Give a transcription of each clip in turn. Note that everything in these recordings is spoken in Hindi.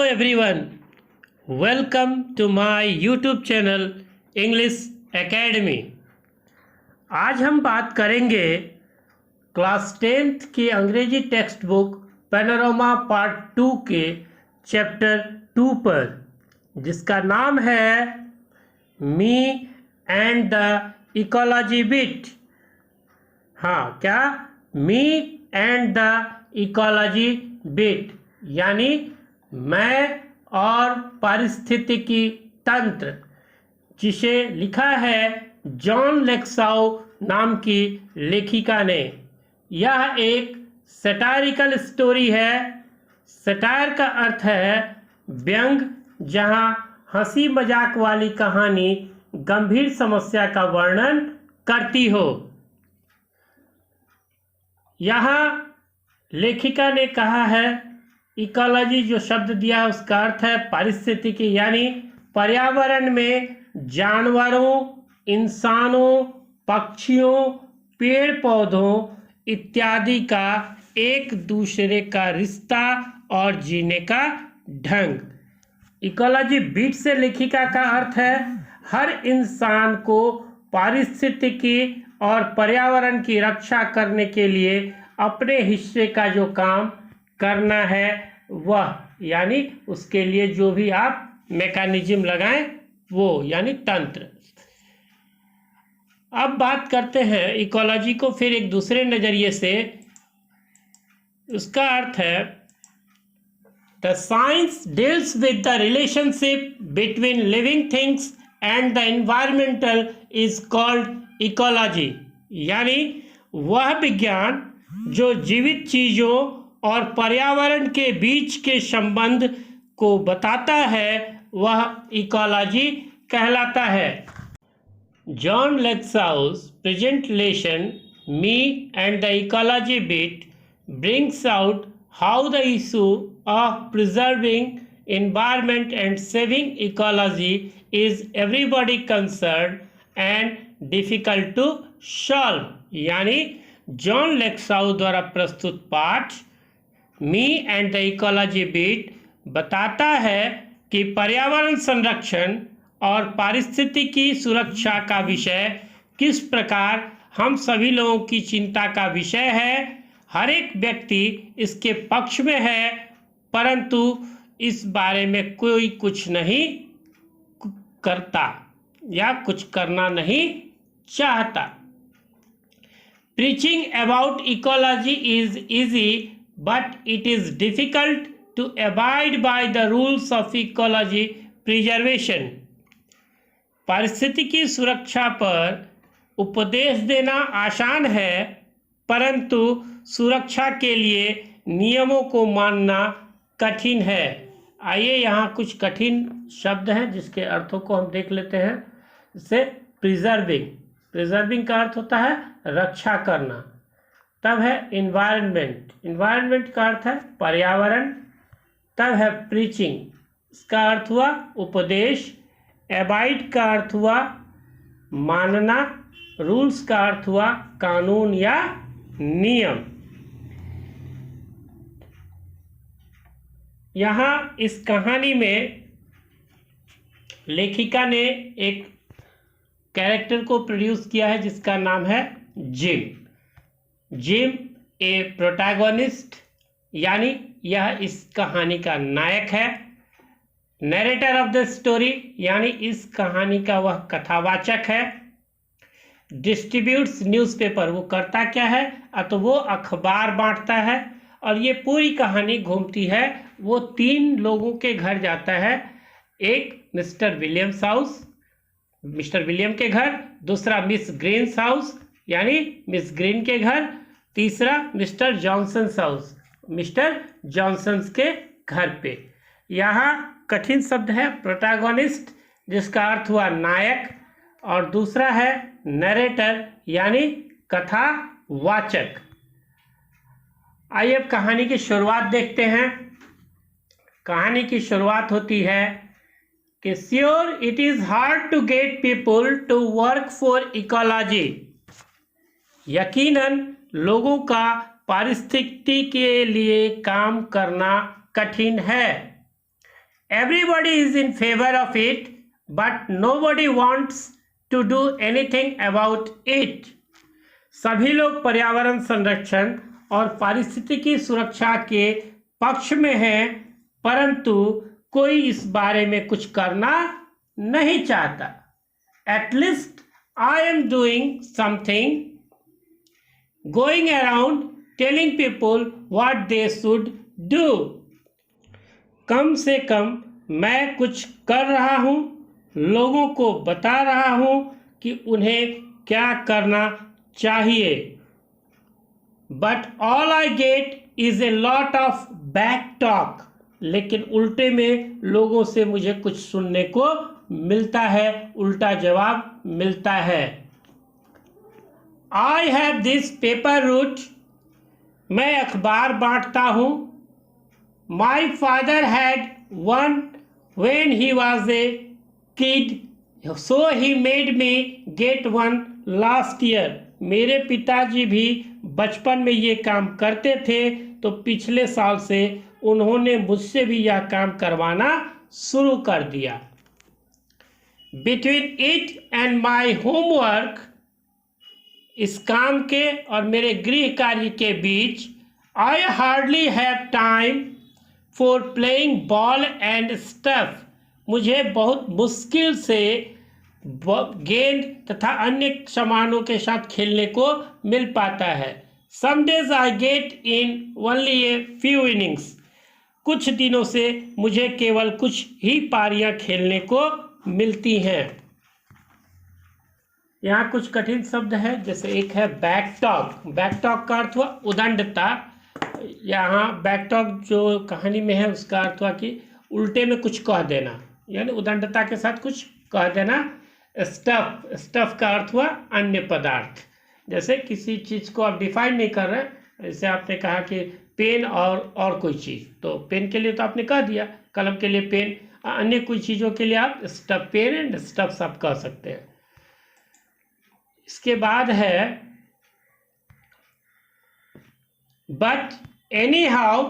everyone, welcome to my YouTube channel English Academy। आज हम बात करेंगे क्लास 10th की अंग्रेजी टेक्स्ट बुक पैनोरामा पार्ट 2 के चैप्टर 2 पर, जिसका नाम है मी एंड द इकोलॉजी बिट। हाँ, क्या? मी एंड द इकोलॉजी बिट, यानी मैं और पारिस्थितिकी तंत्र, जिसे लिखा है जॉन लेक्साउ नाम की लेखिका ने। यह एक सटायरिकल स्टोरी है। सटायर का अर्थ है व्यंग, जहां हंसी मजाक वाली कहानी गंभीर समस्या का वर्णन करती हो। यहाँ लेखिका ने कहा है इकोलॉजी, जो शब्द दिया है उसका अर्थ है पारिस्थितिकी, यानी पर्यावरण में जानवरों, इंसानों, पक्षियों, पेड़ पौधों इत्यादि का एक दूसरे का रिश्ता और जीने का ढंग। इकोलॉजी बीट से लेखिका का अर्थ है हर इंसान को पारिस्थितिकी और पर्यावरण की रक्षा करने के लिए अपने हिस्से का जो काम करना है वह, यानी उसके लिए जो भी आप मैकेनिज्म लगाएं वो, यानी तंत्र। अब बात करते हैं इकोलॉजी को फिर एक दूसरे नजरिए से। उसका अर्थ है the science deals with the relationship between living things and the environmental is called ecology, यानी वह विज्ञान जो जीवित चीजों और पर्यावरण के बीच के संबंध को बताता है वह इकोलॉजी कहलाता है। जॉन लेक्साउस present relation me and the ecology bit brings out how the issue of preserving environment and saving ecology is everybody concerned and difficult to solve, यानी जॉन लेक्साउ द्वारा प्रस्तुत पाठ मी एंड द इकोलॉजी बिट बताता है कि पर्यावरण संरक्षण और पारिस्थितिकी सुरक्षा का विषय किस प्रकार हम सभी लोगों की चिंता का विषय है। हर एक व्यक्ति इसके पक्ष में है, परंतु इस बारे में कोई कुछ नहीं करता या कुछ करना नहीं चाहता। Preaching about ecology is easy, but it is difficult to abide by the rules of ecology preservation। पारिस्थितिकी सुरक्षा पर उपदेश देना आसान है, परंतु सुरक्षा के लिए नियमों को मानना कठिन है। आइए यहाँ कुछ कठिन शब्द हैं जिसके अर्थों को हम देख लेते हैं। जैसे प्रिजर्विंग का अर्थ होता है रक्षा करना। तब है इन्वायरमेंट का अर्थ है पर्यावरण। तब है प्रीचिंग, इसका अर्थ हुआ उपदेश। एबाइड का अर्थ हुआ मानना। रूल्स का अर्थ हुआ कानून या नियम। यहाँ इस कहानी में लेखिका ने एक कैरेक्टर को प्रोड्यूस किया है जिसका नाम है जिम ए प्रोटैगोनिस्ट, यानी यह इस कहानी का नायक है। नरेटर ऑफ द स्टोरी, यानी इस कहानी का वह कथावाचक है। डिस्ट्रीब्यूट्स न्यूज़पेपर, वो करता क्या है? तो वो अखबार बांटता है। और ये पूरी कहानी घूमती है, वो 3 लोगों के घर जाता है। एक मिस्टर विलियम के घर, दूसरा मिस ग्रीन्स हाउस यानी मिस ग्रीन के घर, तीसरा मिस्टर जॉनसन्स के घर पे। यहाँ कठिन शब्द है प्रोटैगोनिस्ट, जिसका अर्थ हुआ नायक, और दूसरा है नरेटर यानी कथावाचक। आइए अब कहानी की शुरुआत देखते हैं। कहानी की शुरुआत होती है कि sure it is hard to get people to work for ecology, यकीनन लोगों का पारिस्थितिकी के लिए काम करना कठिन है। Everybody is in favor of it, but nobody wants to do anything about it. सभी लोग पर्यावरण संरक्षण और पारिस्थितिकी सुरक्षा के पक्ष में हैं, परंतु कोई इस बारे में कुछ करना नहीं चाहता. At least I am doing something, going around telling people what they should do. कम से कम मैं कुछ कर रहा हूँ, लोगों को बता रहा हूँ कि उन्हें क्या करना चाहिए. But all I get is a lot of back talk. लेकिन उल्टे में लोगों से मुझे कुछ सुनने को मिलता है, उल्टा जवाब मिलता है. I have this paper route. मैं अखबार बांटता हूँ. My father had one when he was a kid, so he made me get one last year. मेरे पिताजी भी बचपन में ये काम करते थे, तो पिछले साल से उन्होंने मुझसे भी यह काम करवाना शुरू कर दिया. Between it and my homework, इस काम के और मेरे गृह कार्य के बीच, I hardly have time for playing ball and stuff. मुझे बहुत मुश्किल से गेंद तथा अन्य सामानों के साथ खेलने को मिल पाता है. Some days I get in only a few innings. कुछ दिनों से मुझे केवल कुछ ही पारियां खेलने को मिलती हैं. यहाँ कुछ कठिन शब्द है, जैसे एक है बैक टॉक. बैक टॉक का अर्थ हुआ उदंडता. यहाँ बैक टॉक जो कहानी में है उसका अर्थ हुआ कि उल्टे में कुछ कह देना, यानी उदंडता के साथ कुछ कह देना. स्टफ का अर्थ हुआ अन्य पदार्थ. जैसे किसी चीज़ को आप डिफाइन नहीं कर रहे, जैसे आपने कहा कि पेन और कोई चीज़, तो पेन के लिए तो आपने कह दिया, कलम के लिए पेन, अन्य कोई चीज़ों के लिए आप स्टफ, पेन एंड स्टफ सब कह सकते हैं. इसके बाद है but any how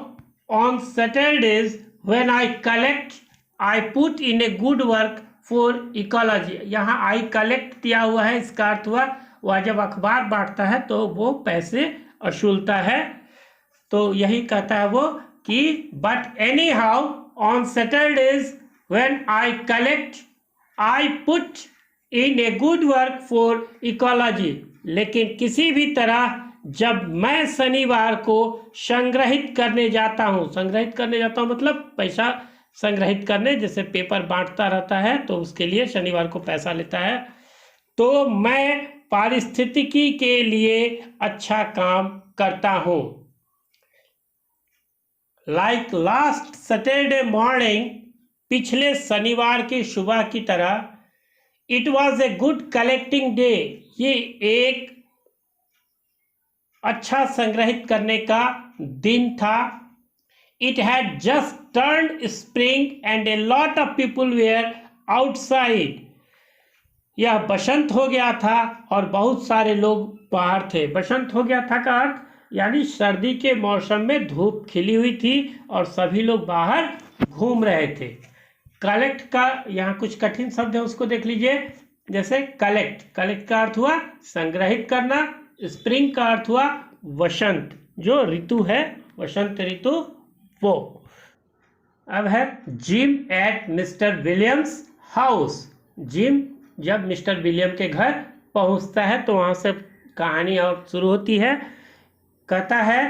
on Saturdays when I collect I put in a good work for ecology. यहाँ आई कलेक्ट दिया हुआ है, इसका अर्थ हुआ वह जब अखबार बांटता है तो वो पैसे वसूलता है. तो यही कहता है वो कि but any how on Saturdays when I collect I put in a good work for ecology. लेकिन किसी भी तरह जब मैं शनिवार को संग्रहित करने जाता हूँ, संग्रहित करने जाता हूँ मतलब पैसा संग्रहित करने, जैसे पेपर बांटता रहता है तो उसके लिए शनिवार को पैसा लेता है, तो मैं पारिस्थितिकी के लिए अच्छा काम करता हूँ. लाइक लास्ट सैटरडे मॉर्निंग, पिछले शनिवार की सुबह की तरह, it was a good collecting day. ये एक अच्छा संग्रहित करने का दिन था. It had just turned spring and a lot of people were outside. यह बसंत हो गया था और बहुत सारे लोग बाहर थे. बसंत हो गया था का अर्थ यानी सर्दी के मौसम में धूप खिली हुई थी और सभी लोग बाहर घूम रहे थे. कलेक्ट का यहाँ कुछ कठिन शब्द है, उसको देख लीजिए. जैसे कलेक्ट, कलेक्ट का अर्थ हुआ संग्रहित करना. स्प्रिंग का अर्थ हुआ वसंत, जो ऋतु है, वसंत ऋतु वो. अब है gym at mister Williams house. Gym जब मिस्टर विलियम के घर पहुंचता है तो वहां से कहानी और शुरू होती है. कहता है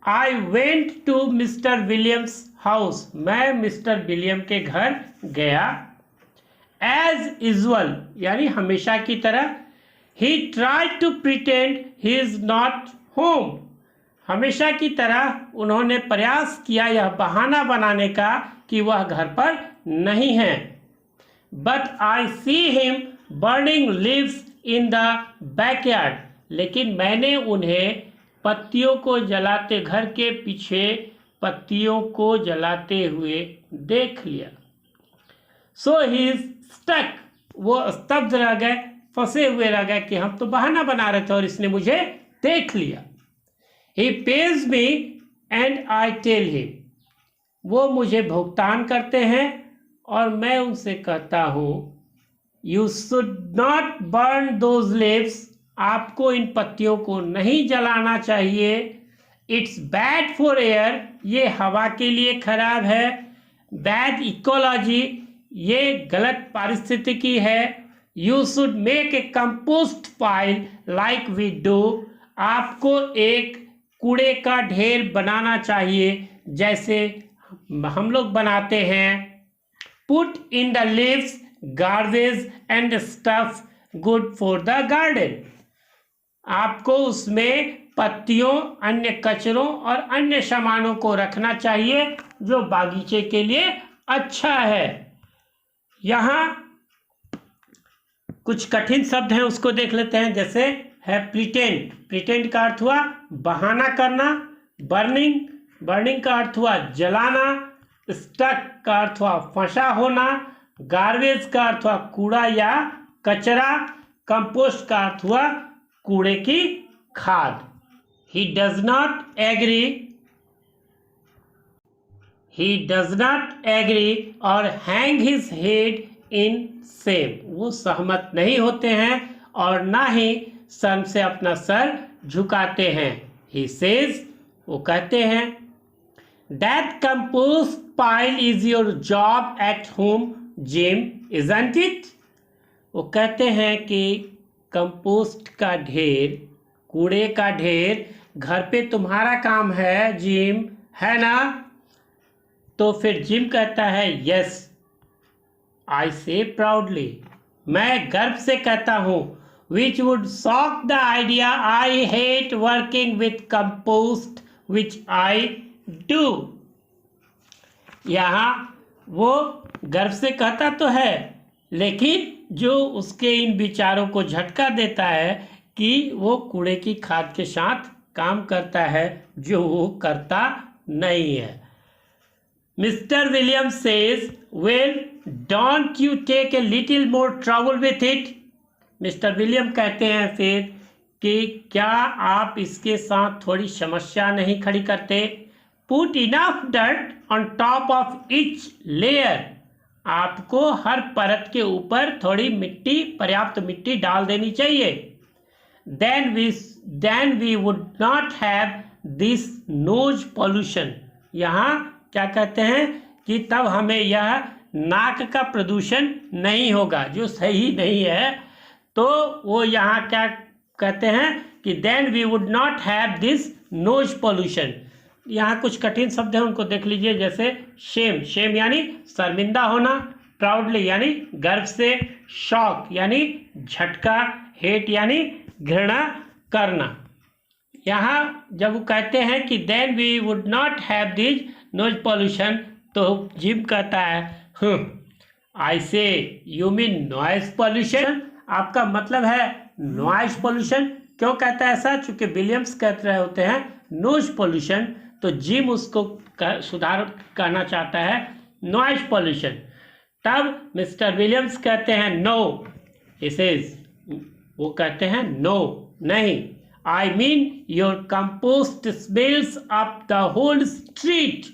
I went to Mister Williams house. मैं मिस्टर विलियम के घर गया. एज यूजुअल यानी हमेशा की तरह. He tried to pretend he is not home. हमेशा की तरह उन्होंने प्रयास किया यह बहाना बनाने का कि वह घर पर नहीं है. But I see him burning leaves in the backyard. लेकिन मैंने उन्हें पत्तियों को जलाते, घर के पीछे पत्तियों को जलाते हुए देख लिया. सो ही इज स्टक. वो स्तब्ध रह गए, फंसे हुए रह गए कि हम तो बहाना बना रहे थे और इसने मुझे देख लिया. He pays me and I tell him. वो मुझे भुगतान करते हैं और मैं उनसे कहता हूँ you should not burn those leaves, आपको इन पत्तियों को नहीं जलाना चाहिए। इट्स बैड फॉर एयर, ये हवा के लिए खराब है। बैड इकोलॉजी, ये गलत पारिस्थितिकी है। You should make a compost pile like we do, आपको एक कूड़े का ढेर बनाना चाहिए जैसे हम लोग बनाते हैं। Put in the leaves garbage and stuff good for the garden, आपको उसमें पत्तियों, अन्य कचरों और अन्य सामानों को रखना चाहिए जो बागीचे के लिए अच्छा है। यहाँ कुछ कठिन शब्द हैं, उसको देख लेते हैं। जैसे है प्रिटेंड, प्रिटेंड का अर्थ हुआ बहाना करना। बर्निंग, बर्निंग का अर्थ हुआ जलाना। स्टक का अर्थ हुआ फंसा होना। गार्बेज का अर्थ हुआ कूड़ा या कचरा। कंपोस्ट का अर्थ हुआ कूड़े की खाद। ही डज नॉट एग्री और hang his head in same, वो सहमत नहीं होते हैं और ना ही शर्म से अपना सर झुकाते हैं। ही सेज, वो कहते हैं that compost pile is your job at home gym isn't it, वो कहते हैं कि कंपोस्ट का ढेर, कूड़े का ढेर घर पे तुम्हारा काम है जिम, है ना? तो फिर जिम कहता है यस आई से प्राउडली, मैं गर्व से कहता हूँ। Which would shock the idea, I hate working with compost which I do. यहाँ वो गर्व से कहता तो है, लेकिन जो उसके इन विचारों को झटका देता है कि वो कूड़े की खाद के साथ काम करता है जो वो करता नहीं है। Mister William says well don't you take a little more trouble with it, Mister William कहते हैं फिर कि क्या आप इसके साथ थोड़ी समस्या नहीं खड़ी करते। Put enough dirt on top of each layer, आपको हर परत के ऊपर थोड़ी मिट्टी, पर्याप्त मिट्टी डाल देनी चाहिए। then we would not have this noise pollution, यहाँ क्या कहते हैं कि तब हमें यह नाक का प्रदूषण नहीं होगा, जो सही नहीं है। तो वो यहाँ क्या कहते हैं कि then we would not have this noise pollution। यहाँ कुछ कठिन शब्द हैं, उनको देख लीजिए। जैसे शेम, शेम यानी शर्मिंदा होना। प्राउडली यानी गर्व से। शॉक यानी झटका। हेट यानी घृणा करना। यहाँ जब वो कहते हैं कि then we would not have this noise pollution, तो जिम कहता है आई से यू मीन नॉइज पॉल्यूशन, आपका मतलब है नॉइज पॉल्यूशन। क्यों कहता है ऐसा? चूंकि विलियम्स कहते रहे होते हैं नॉइज पॉल्यूशन, तो जिम उसको सुधार करना चाहता है नॉइज पॉल्यूशन। तब मिस्टर विलियम्स कहते हैं नो, वो कहते हैं नो, नहीं। I mean your compost smells up the whole street,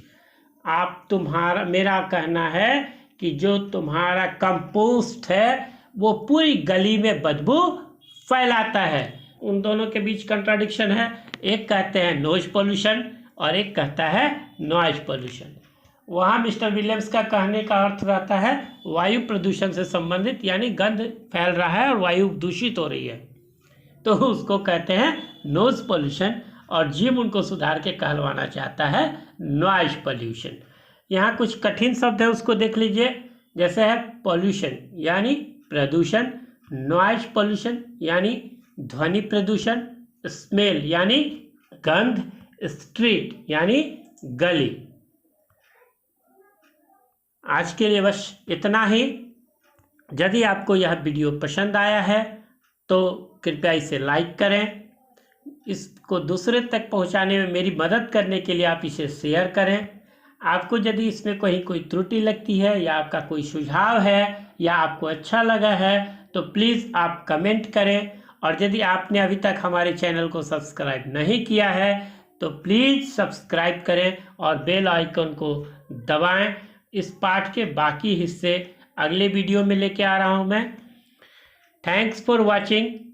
आप तुम्हारा, मेरा कहना है कि जो तुम्हारा कंपोस्ट है वो पूरी गली में बदबू फैलाता है। उन दोनों के बीच कंट्राडिक्शन है, एक कहते हैं नॉइज पॉल्यूशन और एक कहता है नॉइज पॉल्यूशन। वहाँ मिस्टर विलियम्स का कहने का अर्थ रहता है वायु प्रदूषण से संबंधित, यानी गंध फैल रहा है और वायु दूषित हो रही है, तो उसको कहते हैं नॉइज पॉल्यूशन। और जिम उनको सुधार के कहलवाना चाहता है नॉइज पॉल्यूशन। यहाँ कुछ कठिन शब्द है, उसको देख लीजिए। जैसे है पॉल्यूशन यानी प्रदूषण, नॉइज पॉल्यूशन यानी ध्वनि प्रदूषण, स्मेल यानी गंध, स्ट्रीट यानी गली। आज के लिए बस इतना ही। यदि आपको यह वीडियो पसंद आया है तो कृपया इसे लाइक करें। इसको दूसरे तक पहुंचाने में मेरी मदद करने के लिए आप इसे शेयर करें। आपको यदि इसमें कोई त्रुटि लगती है या आपका कोई सुझाव है या आपको अच्छा लगा है तो प्लीज़ आप कमेंट करें। और यदि आपने अभी तक हमारे चैनल को सब्सक्राइब नहीं किया है तो प्लीज़ सब्सक्राइब करें और बेल आइकन को दबाएं इस पाठ के बाकी हिस्से अगले वीडियो में लेके आ रहा हूँ मैं। Thanks for watching.